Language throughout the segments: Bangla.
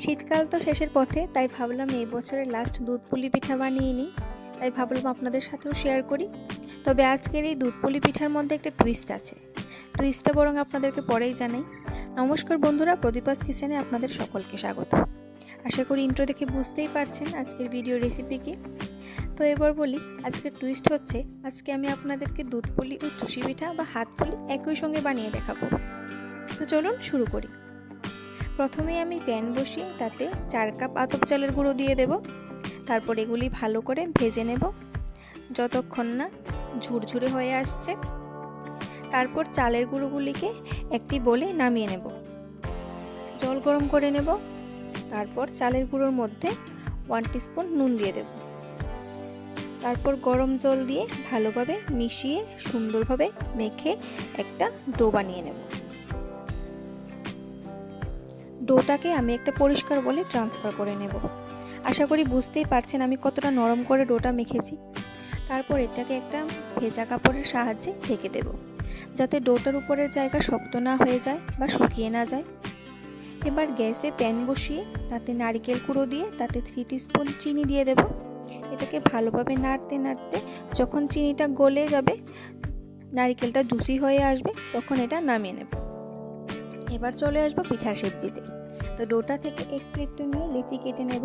শীতকাল তো শেষের পথে, তাই ভাবলাম এই বছরের লাস্ট দুধ পুলি পিঠা বানিয়ে নিই। তাই ভাবলাম আপনাদের সাথেও শেয়ার করি। তবে আজকের এই দুধ পুলি পিঠার মধ্যে একটা টুইস্ট আছে। টুইস্টটা বরং আপনাদেরকে পরেই জানাই। নমস্কার বন্ধুরা, প্রদীপাস কিচেনে আপনাদের সকলকে স্বাগত। আশা করি ইন্ট্রো দেখে বুঝতেই পারছেন আজকের ভিডিও রেসিপি কি। তো এবার বলি, আজকের টুইস্ট হচ্ছে আজকে আমি আপনাদেরকে দুধ পুলি ও চুষি পিঠা বা হাত পুলি একই সঙ্গে বানিয়ে দেখাবো। তো চলুন শুরু করি। প্রথমেই আমি প্যান বসিয়ে তাতে 4 কাপ আতপ চালের গুঁড়ো দিয়ে দেব। তারপর এগুলি ভালো করে ভেজে নেব যতক্ষণ না ঝুরঝুরে হয়ে আসছে। তারপর চালের গুঁড়োগুলিকে একটি বলে নামিয়ে নেব। জল গরম করে নেব। তারপর চালের গুঁড়োর মধ্যে 1 টিস্পুন নুন দিয়ে দেব। তারপর গরম জল দিয়ে ভালোভাবে মিশিয়ে সুন্দরভাবে মেখে একটা ডো বানিয়ে নেব। ডোটাকে আমি একটা পরিষ্কার বলে ট্রান্সফার করে নেব। আশা করি বুঝতেই পারছেন আমি কতটা নরম করে ডোটা মেখেছি। তারপর এটাকে একটা ভেজা কাপড়ের সাহায্যে ঢেকে দেব, যাতে ডোটার উপরের জায়গা শক্ত না হয়ে যায় বা শুকিয়ে না যায়। এবার গ্যাসে প্যান বসিয়ে তাতে নারকেল কুঁড়ো দিয়ে তাতে 3 টিস্পুন চিনি দিয়ে দেব। এটাকে ভালোভাবে নাড়তে নাড়তে যখন চিনিটা গলে যাবে, নারকেলটা জুসি হয়ে আসবে, তখন এটা নামিয়ে নেব। এবার চলে আসবো পিঠার শেপ দিতে। তো ডোটা থেকে একটু একটু নিয়ে লেচি কেটে নেব।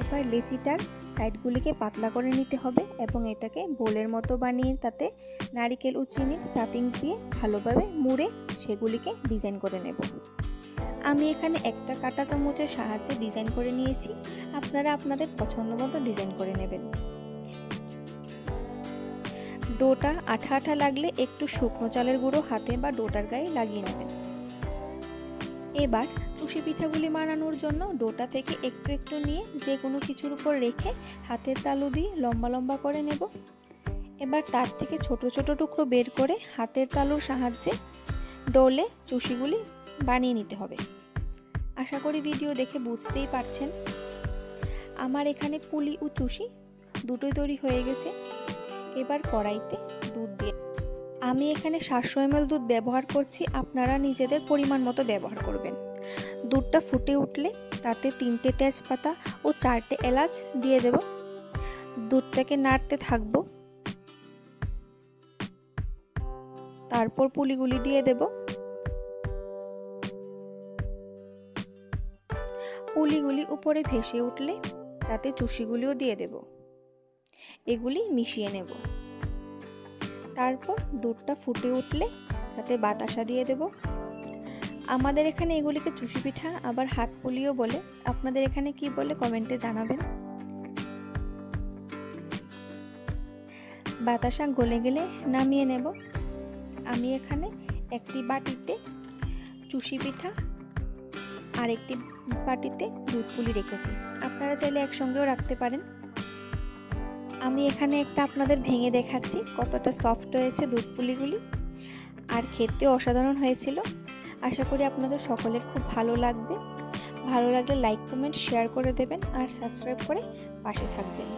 এবার লেচিটার সাইডগুলিকে পাতলা করে নিতে হবে এবং এটাকে বোলের মতো বানিয়ে তাতে নারকেল ও চিনির স্টাফিংস দিয়ে ভালোভাবে মুড়ে সেগুলিকে ডিজাইন করে নেব। আমি এখানে একটা কাঁটা চামচের সাহায্যে ডিজাইন করে নিয়েছি। আপনারা আপনাদের পছন্দ মতো ডিজাইন করে নেবেন। ডোটা আঠা আঠা লাগলে একটু শুকনো চালের গুঁড়ো হাতে বা ডোটার গায়ে লাগিয়ে নেবেন। এবার চুষি পিঠাগুলি বানানোর জন্য ডোটা থেকে একটু একটু নিয়ে যে কোনো কিছুর উপর রেখে হাতের তালু দিয়ে লম্বা লম্বা করে নেব। এবার তার থেকে ছোট ছোট টুকরো বের করে হাতের তালুর সাহায্যে ডোলে চুষিগুলি বানিয়ে নিতে হবে। আশা করি ভিডিও দেখে বুঝতেই পারছেন। আমার এখানে পুলি ও চুষি দুটোই তৈরি হয়ে গেছে। এবার কড়াইতে দুধ দিয়ে, আমি এখানে 700 ml দুধ ব্যবহার করছি, আপনারা নিজেদের পরিমাণ মতো ব্যবহার করবেন। দুধটা ফুটে উঠলে তাতে 3টে তেজপাতা ও 4টে এলাচ দিয়ে দেব। দুধটাকে নাড়তে থাকব। তারপর পুলিগুলি দিয়ে দেব। পুলিগুলি উপরে ভেসে উঠলে তাতে চুষিগুলিও দিয়ে দেব। এগুলি মিশিয়ে নেব। তারপর দুধটা ফুটে উঠলে তাতে বাতাসা দিয়ে দেব। আমাদের এখানে এগুলিকে চুষি পিঠা আবার হাত পুলিও বলে। আপনাদের এখানে কি বলে কমেন্টে জানাবেন। বাতাসা গলে গেলে নামিয়ে নেব। আমি এখানে একটি বাটিতে চুষি পিঠা আর একটি বাটিতে দুধ পুলি রেখেছি। আপনারা চাইলে একসঙ্গেও রাখতে পারেন। আমি এখানে একটা আপনাদের ভেঙে দেখাচ্ছি কতটা সফট হয়েছে দুধ পুলিগুলি, আর খেতেও অসাধারণ হয়েছিল। আশা করি আপনাদের সকলের খুব ভালো লাগবে। ভালো লাগলে লাইক কমেন্ট শেয়ার করে দেবেন আর সাবস্ক্রাইব করে পাশে থাকবেন।